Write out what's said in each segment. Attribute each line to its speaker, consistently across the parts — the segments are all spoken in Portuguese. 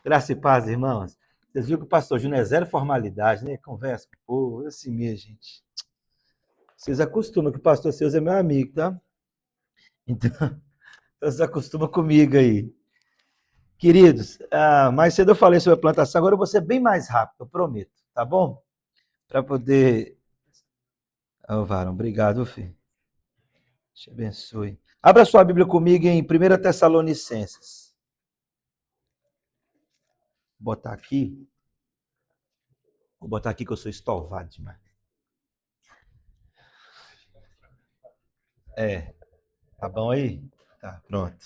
Speaker 1: Graça e paz, irmãos. Vocês viram que o pastor Júnior é zero formalidade, né? Conversa com o povo, assim mesmo, gente. Vocês acostumam que o pastor Seus é meu amigo, tá? Então, vocês acostumam comigo aí. Queridos, mais cedo eu falei sobre a plantação, agora eu vou ser bem mais rápido, eu prometo, tá bom? Para poder. Oh, Varão, obrigado, filho. Te abençoe. Abra sua Bíblia comigo em 1 Tessalonicenses. Vou botar aqui. Vou botar aqui que eu sou estovado demais. É, tá bom aí? Tá, pronto.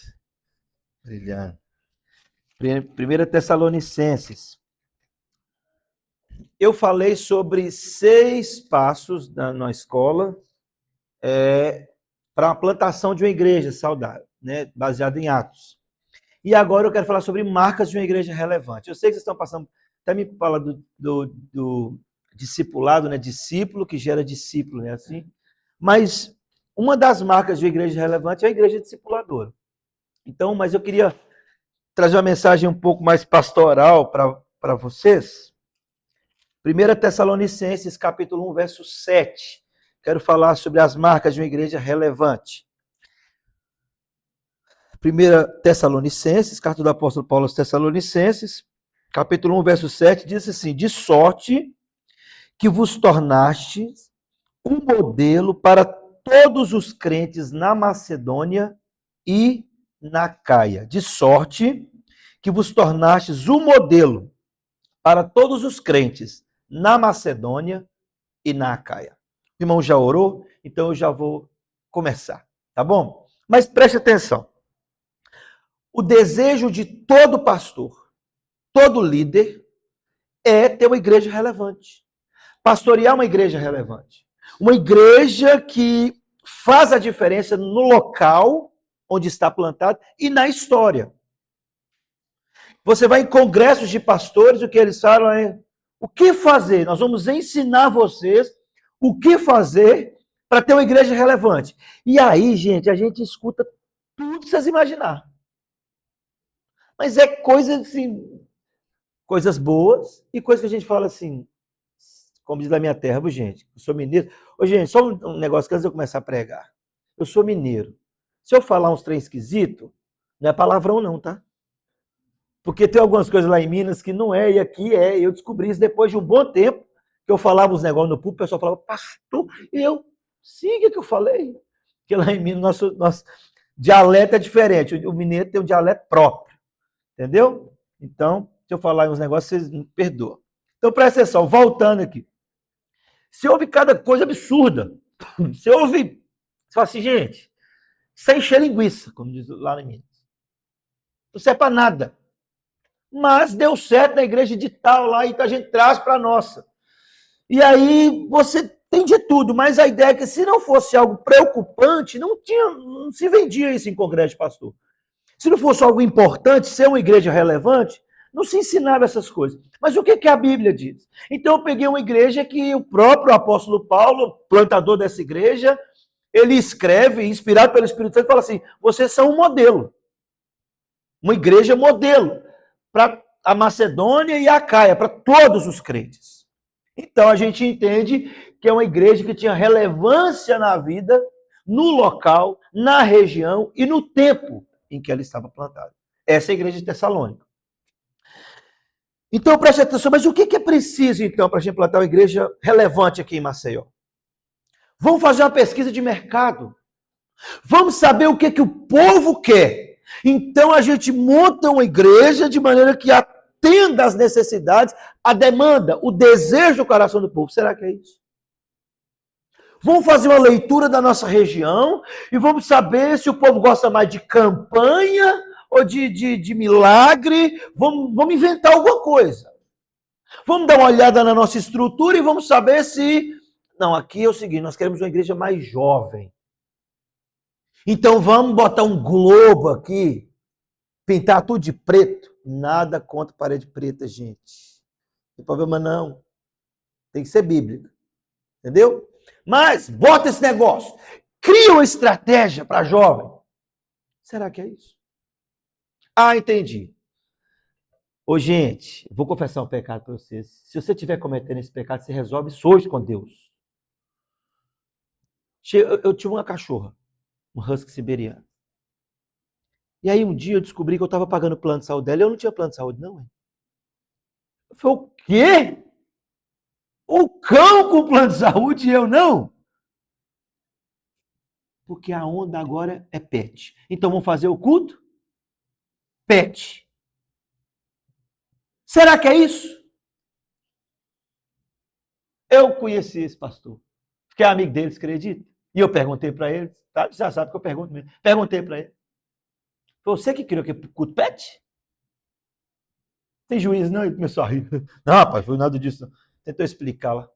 Speaker 1: Brilhante. 1 Tessalonicenses. Eu falei sobre 6 passos na escola para a plantação de uma igreja saudável, né, baseada em Atos. E agora eu quero falar sobre marcas de uma igreja relevante. Eu sei que vocês estão passando, até me fala do discipulado, né, discípulo que gera discípulo, né, assim. Mas uma das marcas de uma igreja relevante é a igreja discipuladora. Então, mas eu queria trazer uma mensagem um pouco mais pastoral para vocês. 1 Tessalonicenses, capítulo 1, verso 7. Quero falar sobre as marcas de uma igreja relevante. 1 Tessalonicenses, carta do apóstolo Paulo aos Tessalonicenses, capítulo 1, verso 7, diz assim: de sorte que vos tornastes um modelo para todos os crentes na Macedônia e na Caia. De sorte que vos tornastes um modelo para todos os crentes na Macedônia e na Acaia. O irmão já orou, então eu já vou começar, tá bom? Mas preste atenção. O desejo de todo pastor, todo líder, é ter uma igreja relevante. Pastorear uma igreja relevante. Uma igreja que faz a diferença no local onde está plantado e na história. Você vai em congressos de pastores, o que eles falam é: o que fazer? Nós vamos ensinar vocês o que fazer para ter uma igreja relevante. E aí, gente, a gente escuta tudo que vocês imaginar. Mas é coisa assim, coisas boas e coisas que a gente fala assim, como diz na minha terra, gente, eu sou mineiro. Ô, gente, só um negócio que antes de eu começar a pregar. Eu sou mineiro. Se eu falar uns trem esquisito, não é palavrão não, tá? Porque tem algumas coisas lá em Minas que não é, e aqui é. Eu descobri isso depois de um bom tempo, que eu falava os negócios no público, o pessoal falava, pastor, e eu, siga que eu falei. Porque lá em Minas, nosso dialeto é diferente. O mineiro tem um dialeto próprio, entendeu? Então, se eu falar uns negócios, vocês me perdoam. Então, presta atenção, voltando aqui. Você ouve cada coisa absurda. Você ouve, você fala assim, gente, isso é encher linguiça, como diz lá em Minas. Não serve para nada. Mas deu certo na igreja de tal lá, então a gente traz para a nossa. E aí você tem de tudo, mas a ideia é que se não fosse algo preocupante, não se vendia isso em congresso de pastor. Se não fosse algo importante, ser uma igreja relevante, não se ensinava essas coisas. Mas o que a Bíblia diz? Então eu peguei uma igreja que o próprio apóstolo Paulo, plantador dessa igreja, ele escreve, inspirado pelo Espírito Santo, fala assim: vocês são um modelo. Uma igreja modelo para a Macedônia e a Caia, para todos os crentes. Então a gente entende que é uma igreja que tinha relevância na vida, no local, na região e no tempo em que ela estava plantada. Essa é a igreja de Tessalônica. Então preste atenção, mas o que é preciso então para a gente plantar uma igreja relevante aqui em Maceió? Vamos fazer uma pesquisa de mercado. Vamos saber o que o povo quer. Então a gente monta uma igreja de maneira que atenda às necessidades, a demanda, o desejo do coração do povo. Será que é isso? Vamos fazer uma leitura da nossa região e vamos saber se o povo gosta mais de campanha ou de milagre. Vamos inventar alguma coisa. Vamos dar uma olhada na nossa estrutura e vamos saber se... Não, aqui é o seguinte, nós queremos uma igreja mais jovem. Então vamos botar um globo aqui, pintar tudo de preto. Nada contra parede preta, gente. Não tem problema não. Tem que ser bíblica. Entendeu? Mas bota esse negócio. Cria uma estratégia para jovem. Será que é isso? Ah, entendi. Ô, gente, vou confessar um pecado para vocês. Se você estiver cometendo esse pecado, você resolve isso hoje com Deus. Eu tinha uma cachorra, um husky siberiano. E aí um dia eu descobri que eu estava pagando plano de saúde dela e eu não tinha plano de saúde, não. Hein? Eu falei, o quê? O cão com plano de saúde e eu não? Porque a onda agora é pet. Então vamos fazer o culto? Pet. Será que é isso? Eu conheci esse pastor. Fiquei amigo deles, acredita? E eu perguntei para eles, tá? Você já sabe que eu pergunto mesmo. Perguntei para ele. Você que criou que culto pet? Tem juízo, não? Ele começou a rir. Não, rapaz, foi nada disso. Tentou explicar lá.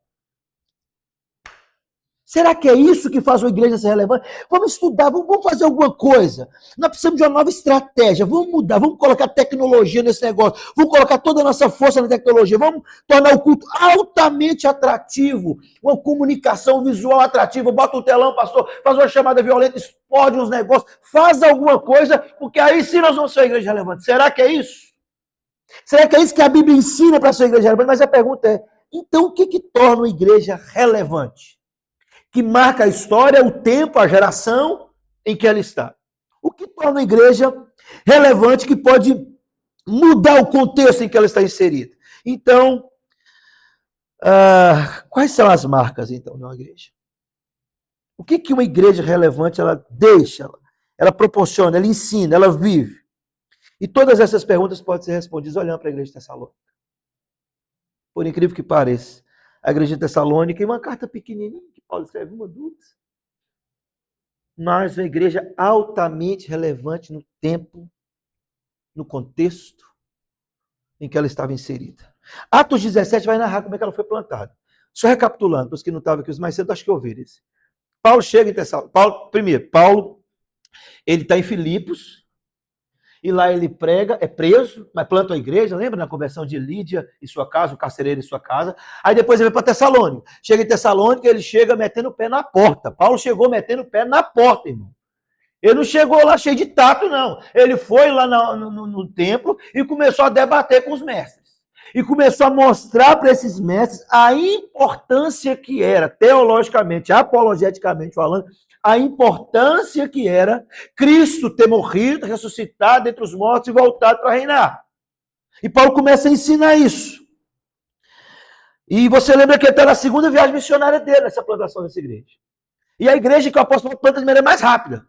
Speaker 1: Será que é isso que faz uma igreja ser relevante? Vamos estudar, vamos fazer alguma coisa. Nós precisamos de uma nova estratégia. Vamos mudar, vamos colocar tecnologia nesse negócio. Vamos colocar toda a nossa força na tecnologia. Vamos tornar o culto altamente atrativo. Uma comunicação visual atrativa. Bota o telão, pastor, faz uma chamada violenta, explode uns negócios, faz alguma coisa, porque aí sim nós vamos ser uma igreja relevante. Será que é isso? Será que é isso que a Bíblia ensina para ser uma igreja relevante? Mas a pergunta é, então o que torna uma igreja relevante? Que marca a história, o tempo, a geração em que ela está. O que torna a igreja relevante, que pode mudar o contexto em que ela está inserida. Então, quais são as marcas, então, de uma igreja? O que uma igreja relevante ela deixa, ela proporciona, ela ensina, ela vive? E todas essas perguntas podem ser respondidas olhando para a igreja de Tessalônica. Por incrível que pareça, a igreja de Tessalônica, em uma carta pequenininha, que Paulo escreve uma, duas, mas uma igreja altamente relevante no tempo, no contexto em que ela estava inserida. Atos 17 vai narrar como é que ela foi plantada. Só recapitulando, para os que não estavam aqui, os mais cedo, acho que ouviram isso. Paulo chega em Tessalônica. Paulo, ele está em Filipos, e lá ele prega, é preso, mas planta a igreja, lembra na conversão de Lídia e sua casa, o carcereiro e sua casa. Aí depois ele vai para Tessalônica. Chega em Tessalônica, ele chega metendo o pé na porta. Paulo chegou metendo o pé na porta, irmão. Ele não chegou lá cheio de tato, não. Ele foi lá no templo e começou a debater com os mestres. E começou a mostrar para esses mestres a importância que era, teologicamente, apologeticamente falando, a importância que era Cristo ter morrido, ressuscitado entre os mortos e voltado para reinar. E Paulo começa a ensinar isso. E você lembra que até na segunda viagem missionária dele, essa plantação dessa igreja. E a igreja que o apóstolo planta de maneira mais rápida.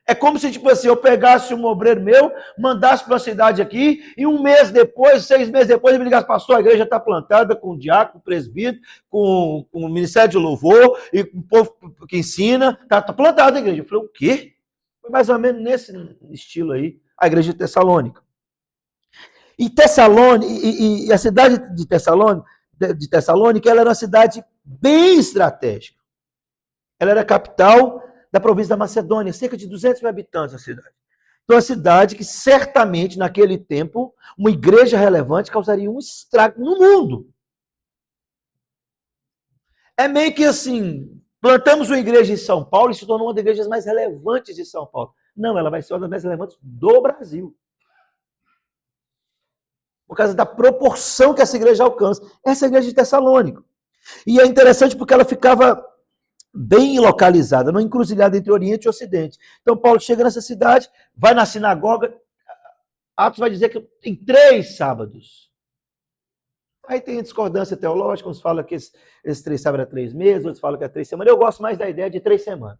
Speaker 1: É como se, tipo assim, eu pegasse um obreiro meu, mandasse para uma cidade aqui, e um mês depois, 6 meses depois, ele me ligasse, pastor, a igreja está plantada com diácono, com presbítero, com o ministério de louvor, e com o povo que ensina, está plantada a igreja. Eu falei, o quê? Foi mais ou menos nesse estilo aí, a igreja de Tessalônica. E Tessalônica, e a cidade de Tessalônica, ela era uma cidade bem estratégica. Ela era a capital da província da Macedônia, cerca de 200 mil habitantes a cidade. Então, a cidade que certamente, naquele tempo, uma igreja relevante causaria um estrago no mundo. É meio que assim, plantamos uma igreja em São Paulo e se tornou uma das igrejas mais relevantes de São Paulo. Não, ela vai ser uma das mais relevantes do Brasil. Por causa da proporção que essa igreja alcança. Essa é a igreja de Tessalônica. E é interessante porque ela ficava bem localizada, numa encruzilhada entre Oriente e Ocidente. Então, Paulo chega nessa cidade, vai na sinagoga, Atos vai dizer que tem 3 sábados. Aí tem discordância teológica, uns falam que esses 3 sábados é 3 meses, outros falam que é 3 semanas. Eu gosto mais da ideia de 3 semanas.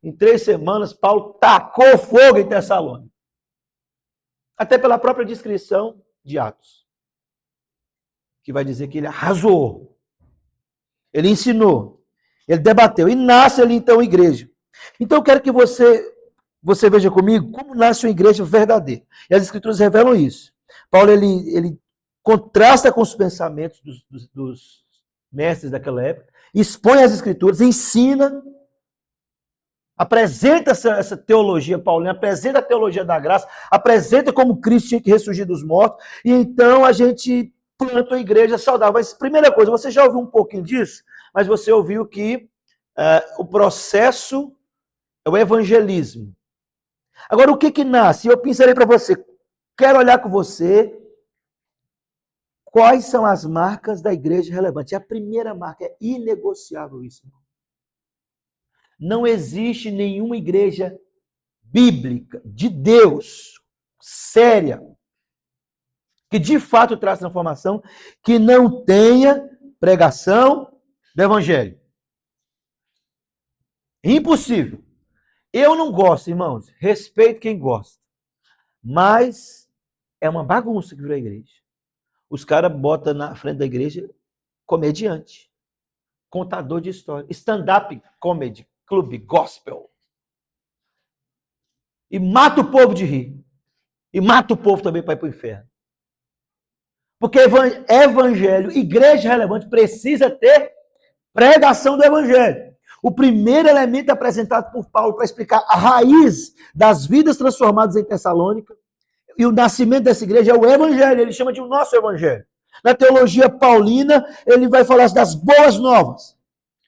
Speaker 1: Em 3 semanas, Paulo tacou fogo em Tessalônica. Até pela própria descrição de Atos, que vai dizer que ele arrasou, ele ensinou, ele debateu, e nasce ali então a igreja. Então eu quero que você veja comigo como nasce uma igreja verdadeira. E as escrituras revelam isso. Paulo, ele contrasta com os pensamentos dos mestres daquela época, expõe as escrituras, ensina, apresenta essa teologia paulina, apresenta a teologia da graça, apresenta como Cristo tinha que ressurgir dos mortos, e então a gente planta uma igreja saudável. Mas, primeira coisa, você já ouviu um pouquinho disso? Mas você ouviu que o processo é o evangelismo. Agora, o que nasce? Eu pensarei para você. Quero olhar com você Quais são as marcas da igreja relevante? A primeira marca é inegociável isso, irmão. Não existe nenhuma igreja bíblica, de Deus, séria, que de fato traz transformação, que não tenha pregação do evangelho. Impossível. Eu não gosto, irmãos, respeito quem gosta, mas é uma bagunça que virou a igreja. Os caras botam na frente da igreja comediante, contador de história, stand-up comedy, clube gospel. E mata o povo de rir. E mata o povo também para ir para o inferno. Porque evangelho, igreja relevante, precisa ter pregação do evangelho. O primeiro elemento apresentado por Paulo para explicar a raiz das vidas transformadas em Tessalônica e o nascimento dessa igreja é o evangelho. Ele chama de o nosso evangelho. Na teologia paulina, ele vai falar das boas novas.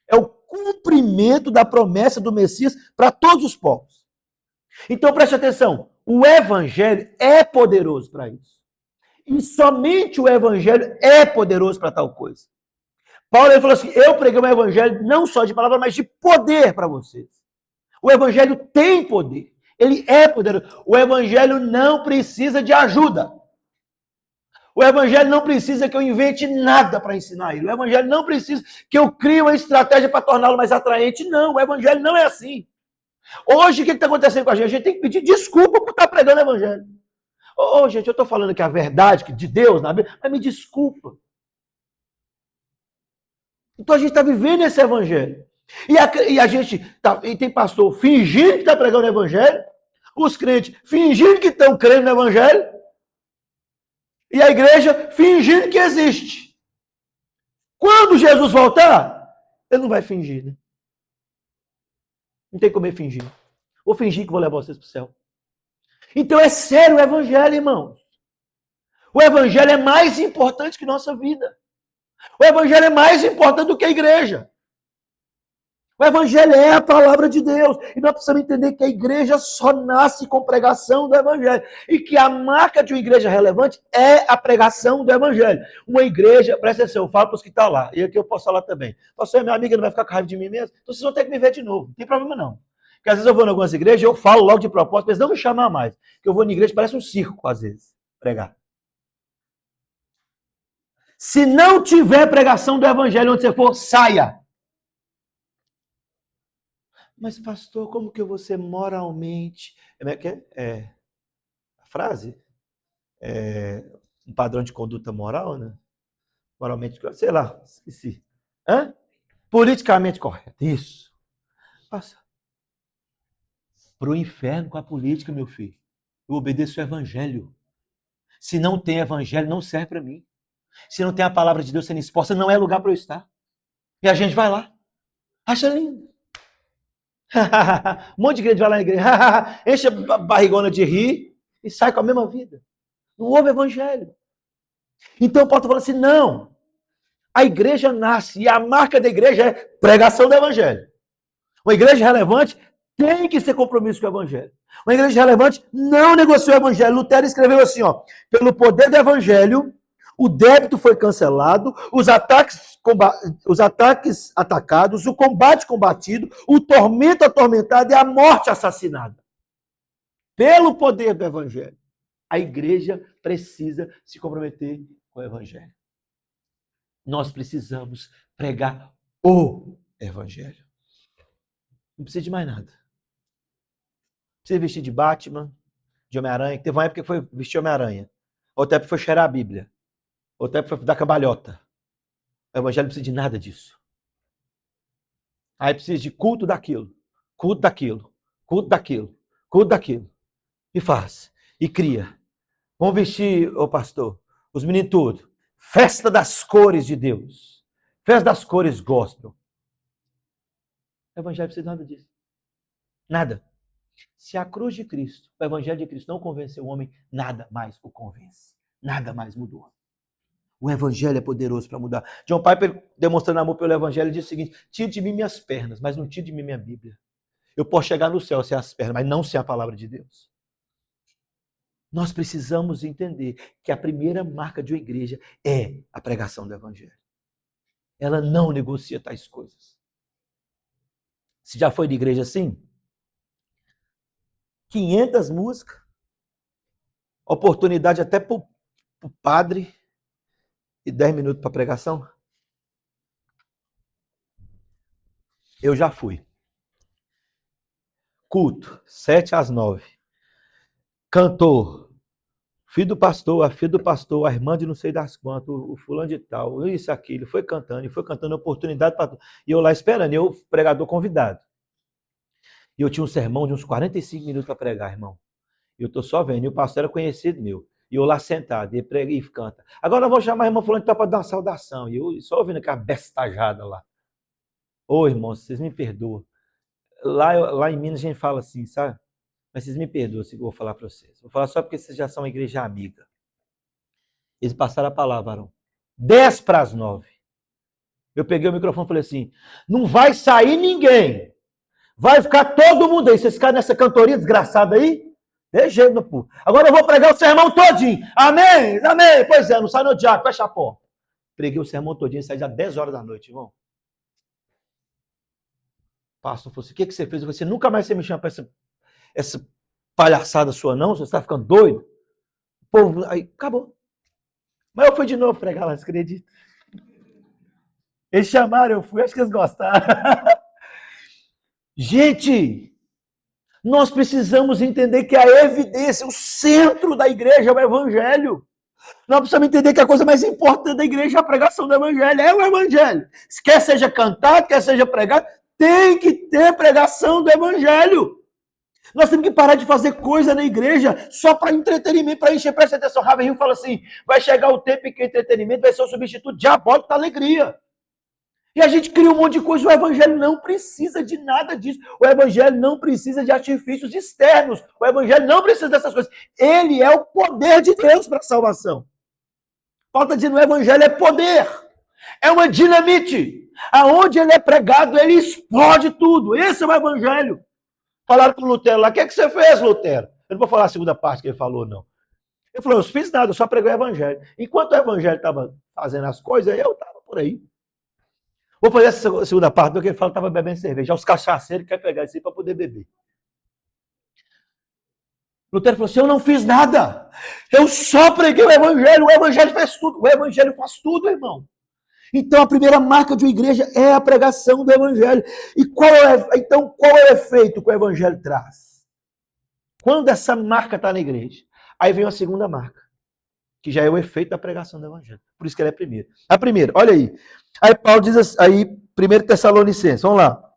Speaker 1: É o cumprimento da promessa do Messias para todos os povos. Então preste atenção, o evangelho é poderoso para isso. E somente o evangelho é poderoso para tal coisa. Paulo ele falou assim, eu preguei um evangelho não só de palavra, mas de poder para vocês. O evangelho tem poder. Ele é poderoso. O evangelho não precisa de ajuda. O evangelho não precisa que eu invente nada para ensinar ele. O evangelho não precisa que eu crie uma estratégia para torná-lo mais atraente. Não, o evangelho não é assim. Hoje, o que está acontecendo com a gente? A gente tem que pedir desculpa por estar pregando o evangelho. Gente, eu estou falando que a verdade de Deus na Bíblia, mas me desculpa. Então a gente está vivendo esse evangelho. E a gente e tem pastor fingindo que está pregando o evangelho, os crentes fingindo que estão crendo no evangelho, e a igreja fingindo que existe. Quando Jesus voltar, ele não vai fingir, né? Não tem como ele fingir. Vou fingir que vou levar vocês para o céu. Então é sério o evangelho, irmãos. O evangelho é mais importante que nossa vida. O evangelho é mais importante do que a igreja. O evangelho é a palavra de Deus. E nós precisamos entender que a igreja só nasce com pregação do evangelho. E que a marca de uma igreja relevante é a pregação do evangelho. Uma igreja, presta atenção, eu falo para os que estão lá. E aqui eu posso falar também. Pastor, minha amiga não vai ficar com raiva de mim mesmo? Então vocês vão ter que me ver de novo. Não tem problema não. Porque às vezes eu vou em algumas igrejas e eu falo logo de propósito, mas não me chamar mais. Porque eu vou na igreja, parece um circo, às vezes, pregar. Se não tiver pregação do evangelho onde você for, saia. Mas, pastor, como que eu vou ser moralmente... A frase? Um padrão de conduta moral, né? Moralmente, sei lá, esqueci. Politicamente correto, isso. Passa. Para o inferno com a política, meu filho. Eu obedeço o evangelho. Se não tem evangelho, não serve para mim. Se não tem a palavra de Deus sendo exposta, não é lugar para eu estar. E a gente vai lá. Acha lindo. Um monte de igreja vai lá na igreja, enche a barrigona de rir e sai com a mesma vida. Não houve evangelho. Então Paulo está falando assim, não. A igreja nasce e a marca da igreja é pregação do evangelho. Uma igreja relevante tem que ser compromisso com o evangelho. Uma igreja relevante não negociou o evangelho. Lutero escreveu assim, pelo poder do evangelho, o débito foi cancelado, os ataques atacados, o combate combatido, o tormento atormentado e a morte assassinada. Pelo poder do evangelho. A igreja precisa se comprometer com o evangelho. Nós precisamos pregar o evangelho. Não precisa de mais nada. Não precisa vestir de Batman, de Homem-Aranha. Teve uma época que foi vestir Homem-Aranha. Outra época foi cheirar a Bíblia. Outra época foi dar cambalhota. O evangelho não precisa de nada disso. Aí precisa de culto daquilo, culto daquilo, culto daquilo, culto daquilo. E faz, e cria. Vamos vestir, pastor, os meninos tudo. Festa das cores de Deus. Festa das cores gospel. O evangelho não precisa de nada disso. Nada. Se a cruz de Cristo, o evangelho de Cristo não convenceu o homem, nada mais o convence. Nada mais mudou. O evangelho é poderoso para mudar. John Piper, demonstrando amor pelo evangelho, diz o seguinte, tire de mim minhas pernas, mas não tire de mim minha Bíblia. Eu posso chegar no céu sem as pernas, mas não sem a palavra de Deus. Nós precisamos entender que a primeira marca de uma igreja é a pregação do evangelho. Ela não negocia tais coisas. Você já foi de igreja assim? 500 músicas, oportunidade até para o padre e 10 minutos para pregação? Eu já fui. Culto, 7 às 9. Cantor, filho do pastor, a filha do pastor, a irmã de não sei das quantas, o fulano de tal, isso, aquilo, foi cantando oportunidade para... E eu lá esperando, eu, pregador convidado. E eu tinha um sermão de uns 45 minutos para pregar, irmão. E eu estou só vendo, e o pastor era conhecido meu. E eu lá sentado, e prega e canta. Agora eu vou chamar a irmã fulano de tal para dar uma saudação. E eu só ouvindo aquela bestajada lá. Ô, irmão, vocês me perdoam. Lá em Minas a gente fala assim, sabe? Mas vocês me perdoam se eu vou falar para vocês. Vou falar só porque vocês já são uma igreja amiga. Eles passaram a palavra, varão. 10 para as 9. Eu peguei o microfone e falei assim, não vai sair ninguém. Vai ficar todo mundo aí. Vocês ficarem nessa cantoria desgraçada aí? De jeito, meu povo. Agora eu vou pregar o sermão todinho. Amém, amém. Pois é, não sai no diabo, fecha a porta. Preguei o sermão todinho, saí já 10 horas da noite, irmão. O pastor falou assim, o que você fez? Eu falei assim, nunca mais você me chama para essa palhaçada sua não, você está ficando doido? O povo, aí, acabou. Mas eu fui de novo pregar lá, você acredita? Eles chamaram, eu fui, acho que eles gostaram. Gente, nós precisamos entender que a evidência, o centro da igreja é o evangelho. Nós precisamos entender que a coisa mais importante da igreja é a pregação do evangelho, é o evangelho. Quer seja cantado, quer seja pregado, tem que ter pregação do evangelho. Nós temos que parar de fazer coisa na igreja só para entretenimento, para encher. Presta atenção, Ravenil fala assim, vai chegar o tempo em que o entretenimento vai ser o substituto diabólico da alegria. E a gente cria um monte de coisa, o evangelho não precisa de nada disso. O evangelho não precisa de artifícios externos. O evangelho não precisa dessas coisas. Ele é o poder de Deus para a salvação. Paulo está dizendo, o evangelho é poder. É uma dinamite. Aonde ele é pregado, ele explode tudo. Esse é o evangelho. Falaram com o Lutero lá, o que você fez, Lutero? Eu não vou falar a segunda parte que ele falou, não. Ele falou, eu não fiz nada, eu só preguei o evangelho. Enquanto o evangelho estava fazendo as coisas, eu estava por aí. Vou fazer essa segunda parte do que ele fala, estava bebendo cerveja. Os cachaceiros querem pegar isso aí para poder beber. Lutero falou assim, eu não fiz nada. Eu só preguei o evangelho fez tudo. O evangelho faz tudo, irmão. Então, a primeira marca de uma igreja é a pregação do evangelho. E qual é o efeito que o evangelho traz? Quando essa marca está na igreja, aí vem a segunda marca, que já é o efeito da pregação do evangelho. Por isso que ela é a primeira. A primeira, olha aí. Aí Paulo diz assim, aí 1 Tessalonicenses, vamos lá.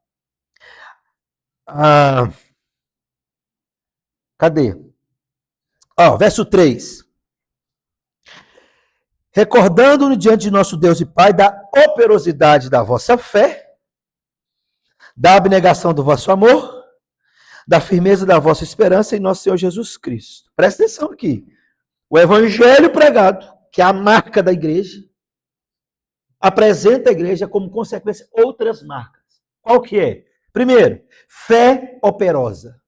Speaker 1: Cadê? Verso 3. Recordando-nos diante de nosso Deus e Pai da operosidade da vossa fé, da abnegação do vosso amor, da firmeza da vossa esperança em nosso Senhor Jesus Cristo. Presta atenção aqui. O evangelho pregado, que é a marca da igreja, apresenta a igreja como consequência outras marcas. Qual que é? Primeiro, fé operosa.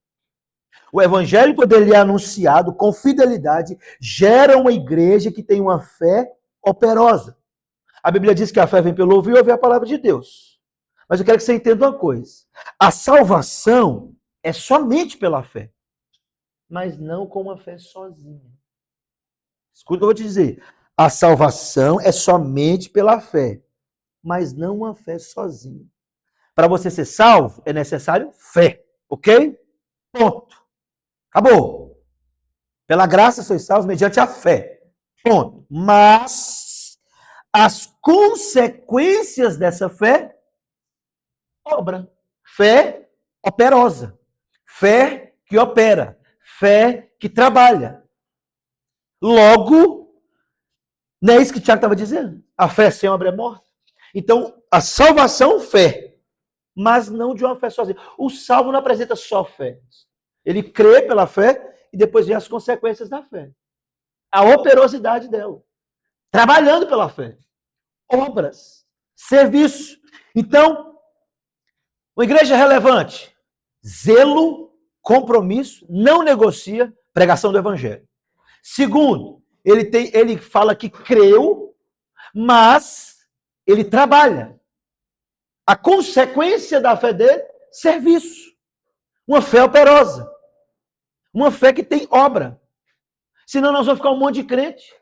Speaker 1: O evangelho, quando ele é anunciado com fidelidade, gera uma igreja que tem uma fé operosa. A Bíblia diz que a fé vem pelo ouvir e ouvir a palavra de Deus. Mas eu quero que você entenda uma coisa. A salvação é somente pela fé, mas não com uma fé sozinha. Escuta o que eu vou te dizer. A salvação é somente pela fé, mas não uma fé sozinha. Para você ser salvo, é necessário fé, ok? Ponto. Acabou. Pela graça sois salvos mediante a fé. Ponto. Mas as consequências dessa fé, obra. Fé operosa. Fé que opera. Fé que trabalha. Logo, não é isso que o Tiago estava dizendo? A fé sem obra é morta. Então, a salvação, fé. Mas não de uma fé sozinha. O salvo não apresenta só fé. Ele crê pela fé e depois vem as consequências da fé. A operosidade dela. Trabalhando pela fé. Obras. Serviço. Então, uma igreja relevante. Zelo, compromisso, não negocia pregação do evangelho. Segundo, ele fala que creu, mas ele trabalha. A consequência da fé dele, serviço. Uma fé operosa. Uma fé que tem obra. Senão nós vamos ficar um monte de crente,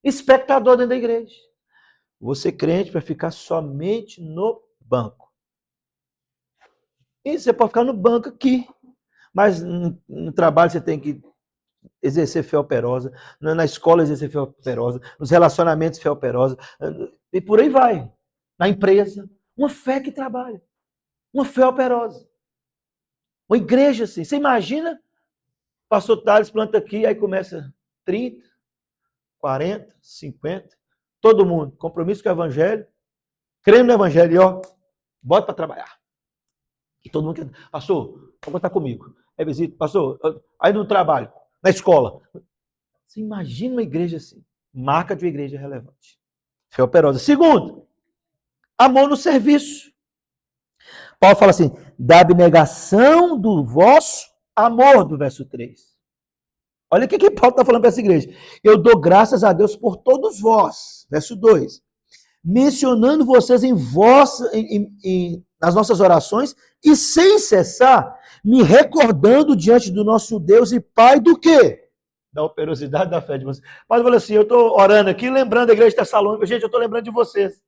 Speaker 1: espectador dentro da igreja. Você crente vai ficar somente no banco. E você pode ficar no banco aqui. Mas no trabalho você tem que exercer fé operosa. Na escola exercer fé operosa. Nos relacionamentos fé operosa. E por aí vai. Na empresa. Uma fé que trabalha. Uma fé operosa. Uma igreja assim. Você imagina? O pastor Thales planta aqui, aí começa 30, 40, 50. Todo mundo. Compromisso com o evangelho. Crendo no evangelho. E ó, bota para trabalhar. E todo mundo quer. Pastor, pode contar comigo. É visita. Pastor, aí no trabalho. Na escola. Você imagina uma igreja assim. Marca de uma igreja relevante. Fé operosa. Segundo, amor no serviço. Paulo fala assim, da abnegação do vosso amor, do verso 3. Olha o que Paulo está falando para essa igreja. Eu dou graças a Deus por todos vós. Verso 2. Mencionando vocês nas nossas orações e sem cessar, me recordando diante do nosso Deus e Pai do quê? Da operosidade da fé de vocês. Paulo fala assim, eu estou orando aqui, lembrando a igreja de Tessalônica. Gente, eu estou lembrando de vocês.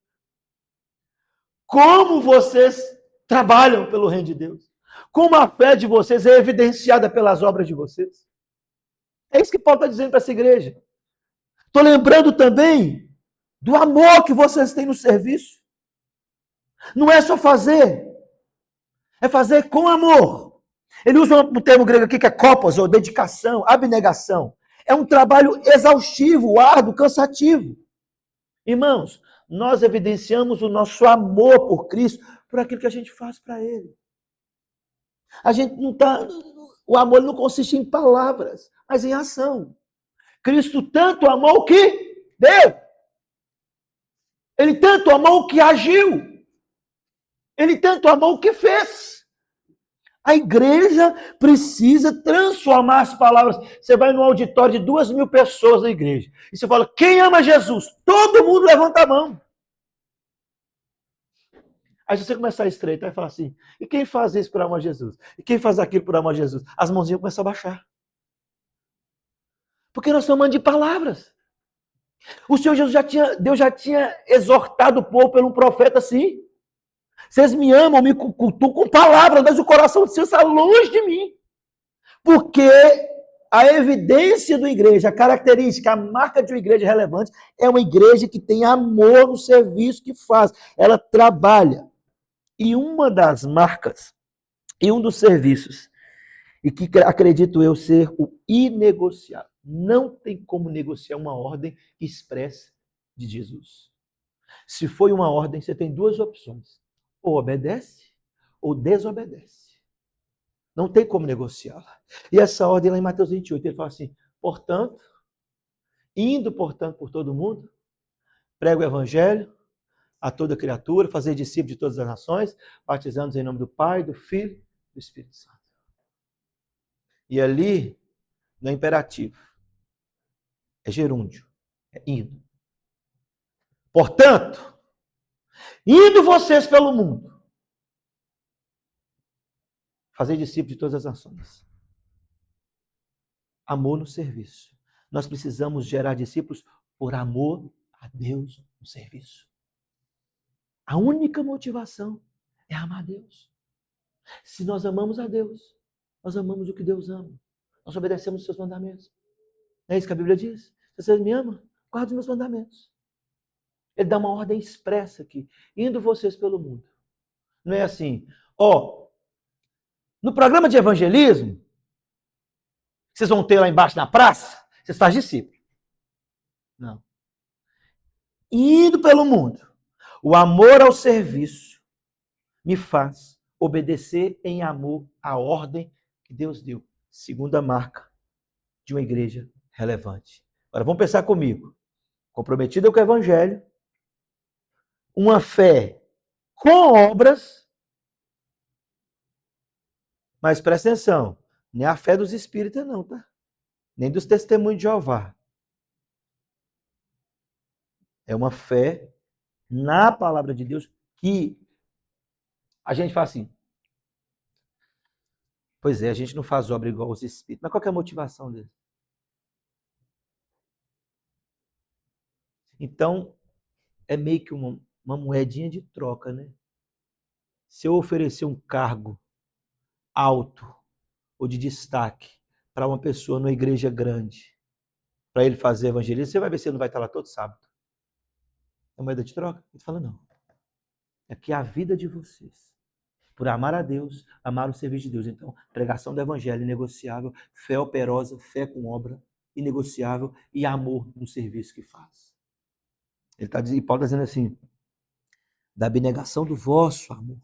Speaker 1: Como vocês trabalham pelo reino de Deus. Como a fé de vocês é evidenciada pelas obras de vocês. É isso que Paulo está dizendo para essa igreja. Estou lembrando também do amor que vocês têm no serviço. Não é só fazer. É fazer com amor. Ele usa um termo grego aqui que é kopos, ou dedicação, abnegação. É um trabalho exaustivo, árduo, cansativo. Irmãos, nós evidenciamos o nosso amor por Cristo por aquilo que a gente faz para Ele. A gente não está... O amor não consiste em palavras, mas em ação. Cristo tanto amou que deu. Ele tanto amou que agiu. Ele tanto amou que fez. A igreja precisa transformar as palavras. Você vai num auditório de 2.000 pessoas na igreja. E você fala, quem ama Jesus? Todo mundo levanta a mão. Aí você começar a estreitar e falar assim, e quem faz isso por amor a Jesus? E quem faz aquilo por amor a Jesus? As mãozinhas começam a baixar. Porque nós estamos falando de palavras. O Senhor Jesus Deus já tinha exortado o povo pelo um profeta assim. Vocês me amam, me cultuam com palavras, mas o coração de vocês está longe de mim. Porque a evidência da igreja, a característica, a marca de uma igreja relevante é uma igreja que tem amor no serviço que faz. Ela trabalha. E uma das marcas, e um dos serviços, e que acredito eu ser o inegociável. Não tem como negociar uma ordem expressa de Jesus. Se foi uma ordem, você tem duas opções. Ou obedece, ou desobedece. Não tem como negociá-la. E essa ordem lá em Mateus 28, ele fala assim, portanto, por todo mundo, prega o evangelho a toda criatura, fazer discípulos de todas as nações, batizando-os em nome do Pai, do Filho e do Espírito Santo. E ali, no imperativo, é gerúndio, é indo. Portanto, indo vocês pelo mundo, fazer discípulos de todas as nações. Amor no serviço. Nós precisamos gerar discípulos por amor a Deus no serviço. A única motivação é amar a Deus. Se nós amamos a Deus, nós amamos o que Deus ama. Nós obedecemos os seus mandamentos. Não é isso que a Bíblia diz? Se vocês me amam, guardem os meus mandamentos. Ele dá uma ordem expressa aqui. Indo vocês pelo mundo. Não é assim, no programa de evangelismo, que vocês vão ter lá embaixo na praça, vocês fazem discípulo. Não. Indo pelo mundo. O amor ao serviço me faz obedecer em amor a ordem que Deus deu. Segunda marca de uma igreja relevante. Agora, vamos pensar comigo. Comprometida com o evangelho, uma fé com obras, mas presta atenção, não é a fé dos espíritas não, tá? Nem dos testemunhos de Jeová. É uma fé na palavra de Deus que a gente fala assim, pois é, a gente não faz obra igual aos espíritos, mas qual que é a motivação dele? Então, é meio que uma moedinha de troca, né? Se eu oferecer um cargo alto ou de destaque para uma pessoa numa igreja grande, para ele fazer evangelismo, você vai ver se ele não vai estar lá todo sábado. É moeda de troca? Ele fala, não. É que a vida de vocês, por amar a Deus, amar o serviço de Deus. Então, pregação do evangelho inegociável, fé operosa, fé com obra inegociável e amor no serviço que faz. Ele tá dizendo, Paulo está dizendo assim, da abnegação do vosso amor,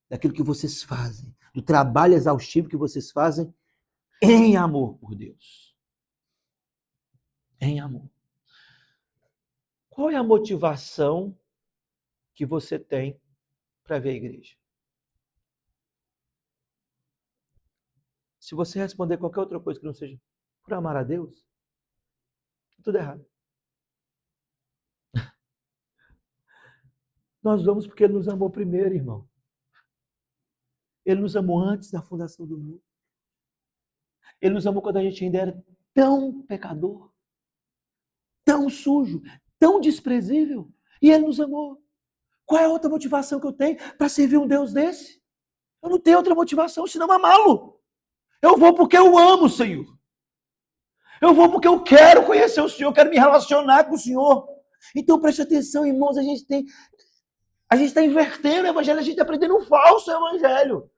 Speaker 1: daquilo que vocês fazem, do trabalho exaustivo que vocês fazem em amor por Deus. Em amor. Qual é a motivação que você tem para ver a igreja? Se você responder qualquer outra coisa que não seja por amar a Deus, tudo errado. Nós vamos porque Ele nos amou primeiro, irmão. Ele nos amou antes da fundação do mundo. Ele nos amou quando a gente ainda era tão pecador, tão sujo, tão desprezível. E Ele nos amou. Qual é a outra motivação que eu tenho para servir um Deus desse? Eu não tenho outra motivação senão amá-lo. Eu vou porque eu amo o Senhor. Eu vou porque eu quero conhecer o Senhor, eu quero me relacionar com o Senhor. Então preste atenção, irmãos, a gente está invertendo o evangelho, a gente está aprendendo um falso evangelho.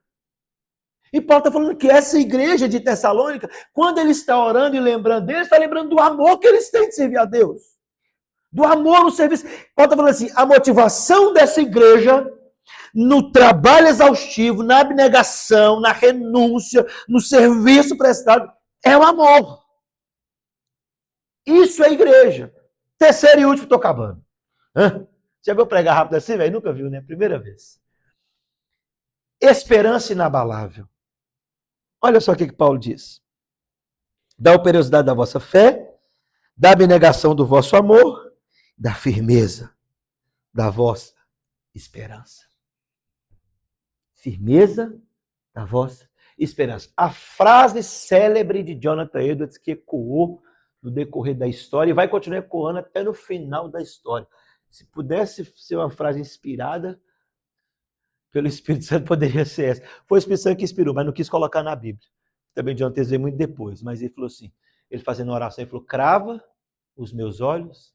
Speaker 1: E Paulo está falando que essa igreja de Tessalônica, quando ele está orando e lembrando deles, está lembrando do amor que eles têm de servir a Deus. Do amor no serviço. Paulo está falando assim, a motivação dessa igreja no trabalho exaustivo, na abnegação, na renúncia, no serviço prestado, é o amor. Isso é igreja. Terceiro e último, estou acabando. Já viu pregar rápido assim, velho? Nunca viu, né? Primeira vez. Esperança inabalável. Olha só o que Paulo diz. Da operosidade da vossa fé, da abnegação do vosso amor, da firmeza da vossa esperança. Firmeza da vossa esperança. A frase célebre de Jonathan Edwards que ecoou no decorrer da história e vai continuar ecoando até no final da história. Se pudesse ser uma frase inspirada pelo Espírito Santo, poderia ser essa. Foi o Espírito Santo que inspirou, mas não quis colocar na Bíblia. Também Jonathan Edwards veio muito depois, mas ele falou assim, ele fazendo uma oração, ele falou, crava os meus olhos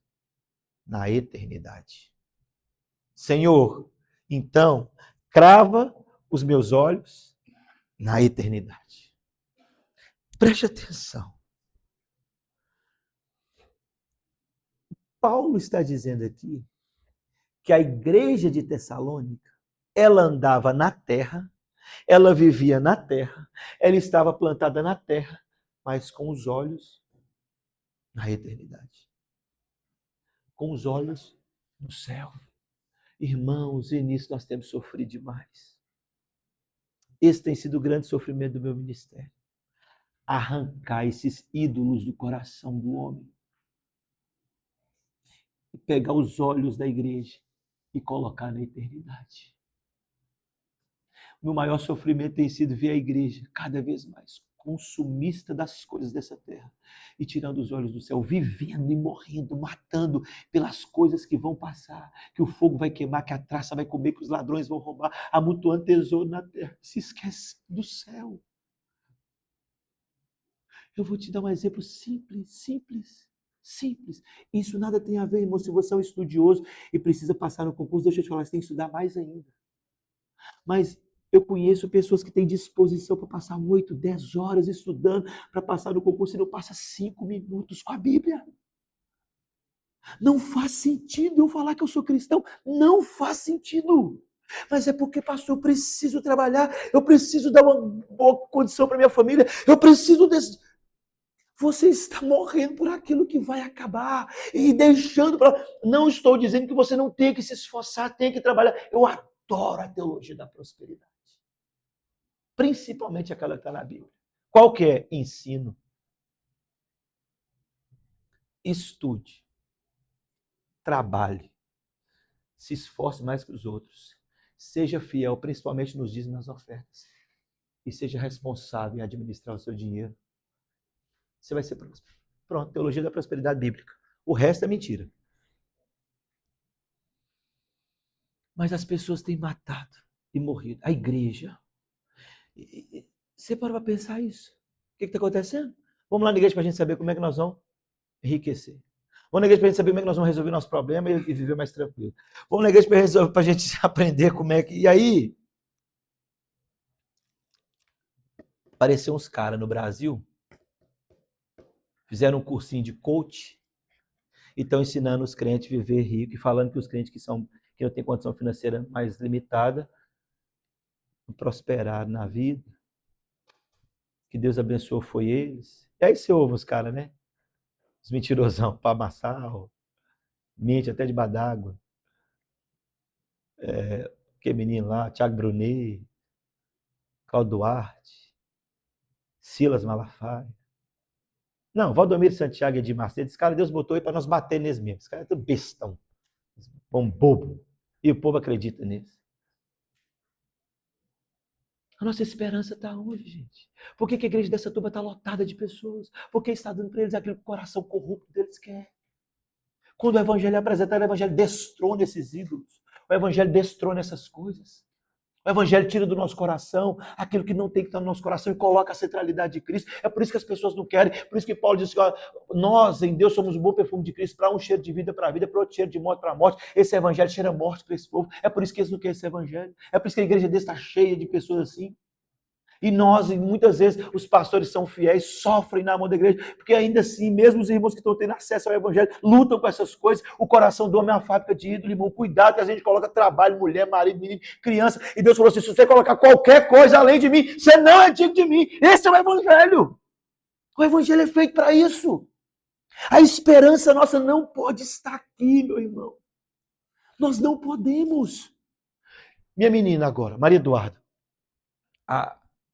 Speaker 1: na eternidade. Senhor, então, crava os meus olhos na eternidade. Preste atenção. Paulo está dizendo aqui que a igreja de Tessalônica, ela andava na terra, ela vivia na terra, ela estava plantada na terra, mas com os olhos na eternidade. Com os olhos no céu. Irmãos, e nisso nós temos sofrido demais. Esse tem sido o grande sofrimento do meu ministério. Arrancar esses ídolos do coração do homem. E pegar os olhos da igreja e colocar na eternidade. O meu maior sofrimento tem sido ver a igreja cada vez mais consumista das coisas dessa terra e tirando os olhos do céu, vivendo e morrendo, matando pelas coisas que vão passar, que o fogo vai queimar, que a traça vai comer, que os ladrões vão roubar, amontoando tesouro na terra. Se esquece do céu. Eu vou te dar um exemplo simples. Isso nada tem a ver, irmão. Se você é um estudioso e precisa passar no concurso, deixa eu te falar, você tem que estudar mais ainda. Mas eu conheço pessoas que têm disposição para passar 8, 10 horas estudando para passar no concurso e não passa 5 minutos com a Bíblia. Não faz sentido eu falar que eu sou cristão. Não faz sentido. Mas é porque, pastor, eu preciso trabalhar, eu preciso dar uma boa condição para minha família, eu preciso desse... Você está morrendo por aquilo que vai acabar e deixando para... Não estou dizendo que você não tem que se esforçar, tem que trabalhar. Eu adoro a teologia da prosperidade. Principalmente aquela que está na Bíblia. Qual que é? Ensino. Estude. trabalhe, se esforce mais que os outros, seja fiel, principalmente nos dízimos e nas ofertas, e seja responsável em administrar o seu dinheiro. Você vai ser próspero. Pronto, teologia da prosperidade bíblica. O resto é mentira. Mas as pessoas têm matado e morrido. A igreja. Você para pensar isso. O que está acontecendo? Vamos lá na igreja para a gente saber como é que nós vamos enriquecer. Vamos na igreja para a gente saber como é que nós vamos resolver nosso problema e viver mais tranquilo. Vamos na igreja para a gente aprender como é que... E aí, apareceu uns caras no Brasil, fizeram um cursinho de coach e estão ensinando os crentes a viver rico e falando que os crentes que não têm condição financeira mais limitada prosperaram na vida, que Deus abençoou foi eles. E aí você ouve os caras, né? Os mentirosão, para amassar, mente até debaixo d'água. Que menino lá, Thiago Brunet, Cláudio Duarte, Silas Malafaia. Não, Valdomiro Santiago e Edir Macedo, esse cara Deus botou aí para nós bater neles mesmo. Esse cara é tudo bestão, um bobo. E o povo acredita nisso. A nossa esperança está onde, gente? Por que a igreja dessa turma está lotada de pessoas? Porque está dando para eles aquele coração corrupto deles quer. Quando o evangelho é apresentado, o evangelho destrona esses ídolos. O evangelho destrona essas coisas. O evangelho tira do nosso coração aquilo que não tem que estar no nosso coração e coloca a centralidade de Cristo. É por isso que as pessoas não querem. Por isso que Paulo diz que nós, em Deus, somos um bom perfume de Cristo, para um cheiro de vida para a vida, para outro cheiro de morte para a morte. Esse evangelho cheira morte para esse povo. É por isso que eles não querem esse evangelho. É por isso que a igreja deles está cheia de pessoas assim. E nós, muitas vezes, os pastores são fiéis, sofrem na mão da igreja, porque ainda assim, mesmo os irmãos que estão tendo acesso ao evangelho, lutam com essas coisas. O coração do homem é uma fábrica de ídolo, irmão. Cuidado que a gente coloca trabalho, mulher, marido, menino, criança. E Deus falou assim, se você colocar qualquer coisa além de mim, você não é digno de mim. Esse é o evangelho. O evangelho é feito para isso. A esperança nossa não pode estar aqui, meu irmão. Nós não podemos. Minha menina agora, Maria Eduarda.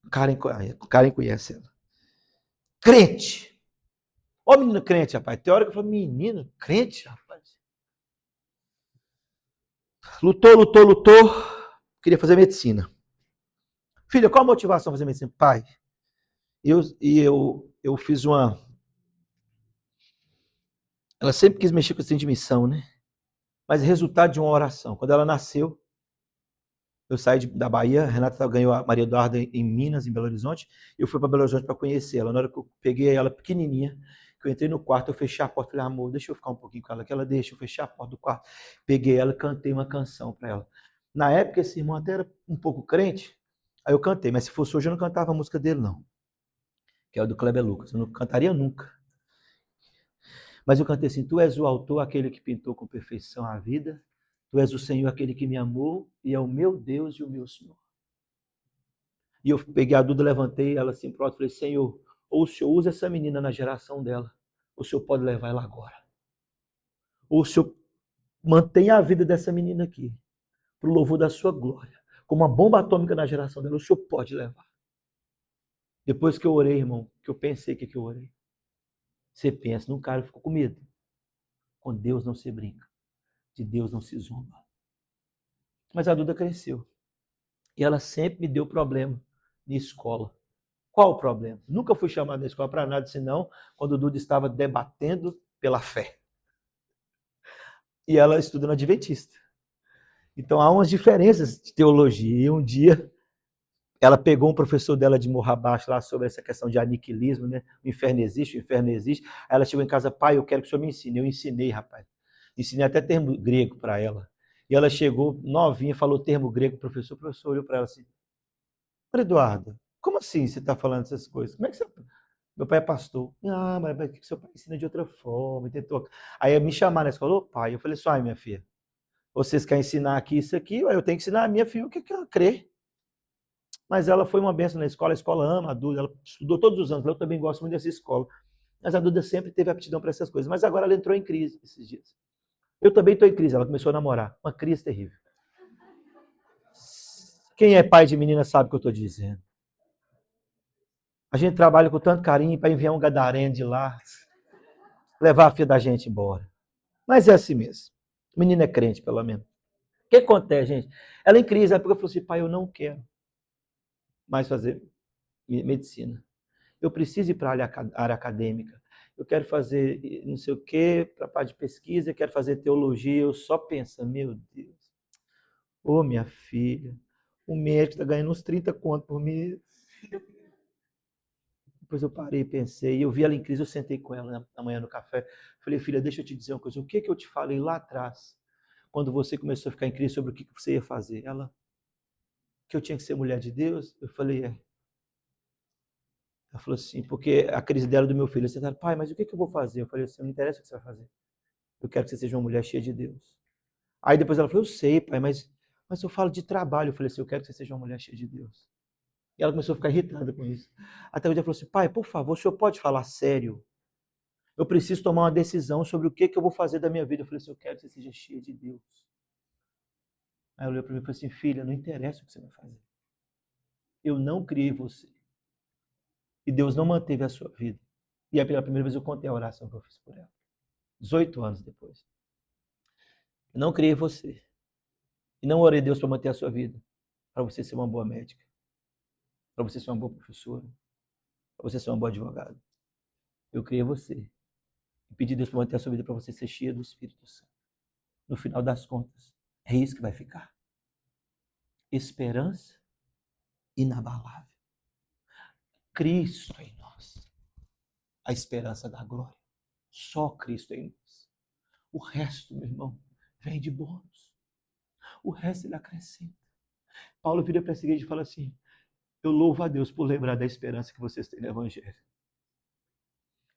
Speaker 1: Karen conhece ela. Crente. Ó, menino crente, rapaz. Tem hora que eu falo, menino crente, rapaz. Lutou. Queria fazer medicina. Filha, qual a motivação para fazer medicina? Pai, eu fiz uma... Ela sempre quis mexer com esse de missão, né? Mas resultado de uma oração. Quando ela nasceu, eu saí da Bahia, a Renata ganhou a Maria Eduarda em Minas, em Belo Horizonte, e eu fui para Belo Horizonte para conhecer ela. Na hora que eu peguei ela pequenininha, que eu entrei no quarto, eu fechei a porta, falei, amor, deixa eu ficar um pouquinho com ela, que ela deixa, eu fechei a porta do quarto, peguei ela e cantei uma canção para ela. Na época, esse irmão até era um pouco crente, aí eu cantei, mas se fosse hoje eu não cantava a música dele, não, que é o do Kleber Lucas, eu não cantaria nunca. Mas eu cantei assim, tu és o autor, aquele que pintou com perfeição a vida, tu és o Senhor, aquele que me amou, e é o meu Deus e o meu Senhor. E eu peguei a Duda, levantei ela assim pro alto e falei, Senhor, ou o Senhor usa essa menina na geração dela, ou o Senhor pode levar ela agora. Ou o Senhor mantém a vida dessa menina aqui, pro louvor da sua glória, como uma bomba atômica na geração dela, o Senhor pode levar. Depois que eu orei, irmão, que eu pensei que eu orei. Você pensa, num cara ficou com medo. Com Deus não se brinca. De Deus não se zomba. Mas a Duda cresceu. E ela sempre me deu problema na escola. Qual o problema? Nunca fui chamado na escola para nada, senão quando o Duda estava debatendo pela fé. E ela estuda no Adventista. Então há umas diferenças de teologia. E um dia ela pegou um professor dela de morro abaixo lá sobre essa questão de aniquilismo, né? O inferno existe. Aí ela chegou em casa, pai, eu quero que o senhor me ensine. Eu ensinei, rapaz. Ensinei até termo grego para ela. E ela chegou novinha, falou termo grego, o professor olhou para ela assim, Eduardo, como assim você está falando essas coisas? Como é que você... Meu pai é pastor. Ah, mas seu pai ensina de outra forma. Tentou... Aí me chamaram na escola, ô pai, eu falei só, minha filha, vocês querem ensinar aqui isso aqui, eu tenho que ensinar a minha filha o que ela crê. Mas ela foi uma bênção na escola, a escola ama a Duda, ela estudou todos os anos, eu também gosto muito dessa escola. Mas a Duda sempre teve aptidão para essas coisas, mas agora ela entrou em crise esses dias. Eu também estou em crise, ela começou a namorar, uma crise terrível. Quem é pai de menina sabe o que eu estou dizendo. A gente trabalha com tanto carinho para enviar um gadareno de lá, levar a filha da gente embora. Mas é assim mesmo. A menina é crente, pelo menos. O que acontece, gente? Ela em crise, ela falou assim, pai, eu não quero mais fazer medicina. Eu preciso ir para a área acadêmica. Eu quero fazer não sei o quê, para a parte de pesquisa, eu quero fazer teologia. Eu só penso, meu Deus, ô minha filha, o médico está ganhando uns 30 conto por mês. Depois eu parei, pensei, eu vi ela em crise, eu sentei com ela na manhã no café. Falei, filha, deixa eu te dizer uma coisa. O que eu te falei lá atrás, quando você começou a ficar em crise sobre o que você ia fazer? Ela, que eu tinha que ser mulher de Deus? Eu falei, é. Ela falou assim, porque a crise dela do meu filho, você fala, pai, mas o que eu vou fazer? Eu falei assim, não interessa o que você vai fazer. Eu quero que você seja uma mulher cheia de Deus. Aí depois ela falou, eu sei, pai, mas eu falo de trabalho. Eu falei assim, eu quero que você seja uma mulher cheia de Deus. E ela começou a ficar irritada com isso. Até o dia falou assim, pai, por favor, o senhor pode falar sério? Eu preciso tomar uma decisão sobre o que eu vou fazer da minha vida. Eu falei assim, eu quero que você seja cheia de Deus. Aí ela olhou para mim e falou assim, filha, não interessa o que você vai fazer. Eu não criei você. E Deus não manteve a sua vida. E é pela primeira vez eu contei a oração que eu fiz por ela. 18 anos depois. Eu não criei você. E não orei a Deus para manter a sua vida. Para você ser uma boa médica. Para você ser uma boa professora. Para você ser uma boa advogada. Eu criei você. E pedi a Deus para manter a sua vida para você ser cheia do Espírito Santo. No final das contas, é isso que vai ficar. Esperança inabalável. Cristo em nós. A esperança da glória. Só Cristo em nós. O resto, meu irmão, vem de bônus. O resto ele acrescenta. Paulo vira para essa igreja e fala assim, eu louvo a Deus por lembrar da esperança que vocês têm no Evangelho.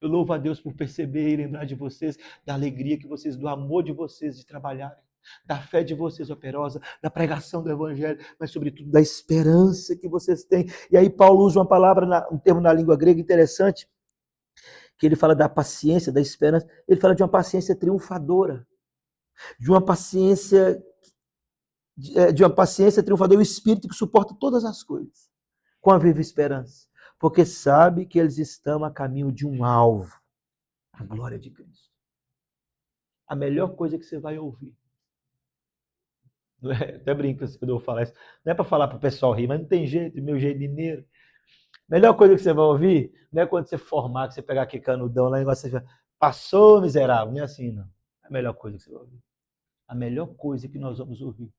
Speaker 1: Eu louvo a Deus por perceber e lembrar de vocês da alegria que vocês, do amor de vocês de trabalharem, da fé de vocês operosa, da pregação do Evangelho, mas sobretudo da esperança que vocês têm. E aí Paulo usa uma palavra, um termo na língua grega interessante, que ele fala da paciência, da esperança. Ele fala de uma paciência triunfadora, de uma paciência triunfadora, o espírito que suporta todas as coisas, com a viva esperança, porque sabe que eles estão a caminho de um alvo, a glória de Cristo. A melhor coisa que você vai ouvir, não é? Até brinco quando eu vou falar isso, não é para falar para o pessoal rir, mas não tem jeito, meu jeito mineiro. A melhor coisa que você vai ouvir não é quando você formar, que você pegar aquele canudão lá e você fala, passou, miserável, não é assim, não. É a melhor coisa que você vai ouvir. A melhor coisa que nós vamos ouvir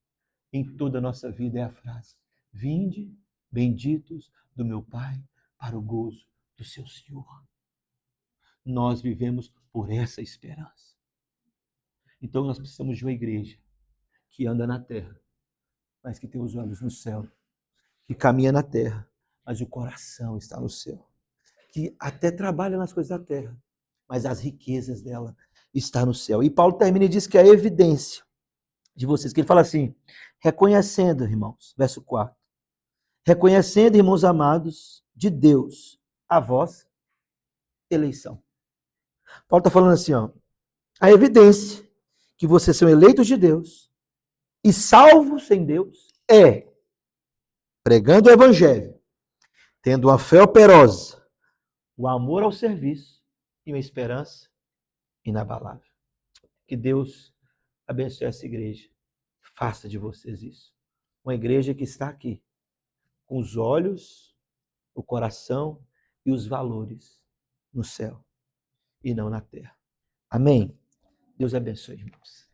Speaker 1: em toda a nossa vida é a frase: vinde, benditos do meu Pai, para o gozo do seu Senhor. Nós vivemos por essa esperança. Então nós precisamos de uma igreja que anda na terra, mas que tem os olhos no céu, que caminha na terra, mas o coração está no céu, que até trabalha nas coisas da terra, mas as riquezas dela estão no céu. E Paulo termina e diz que a evidência de vocês, que ele fala assim, reconhecendo, irmãos, verso 4, reconhecendo, irmãos amados, de Deus, a vossa eleição. Paulo está falando assim, ó, a evidência que vocês são eleitos de Deus e salvos em Deus é pregando o evangelho, tendo uma fé operosa, o amor ao serviço e uma esperança inabalável. Que Deus abençoe essa igreja. Faça de vocês isso. Uma igreja que está aqui, com os olhos, o coração e os valores no céu e não na terra. Amém? Deus abençoe, irmãos.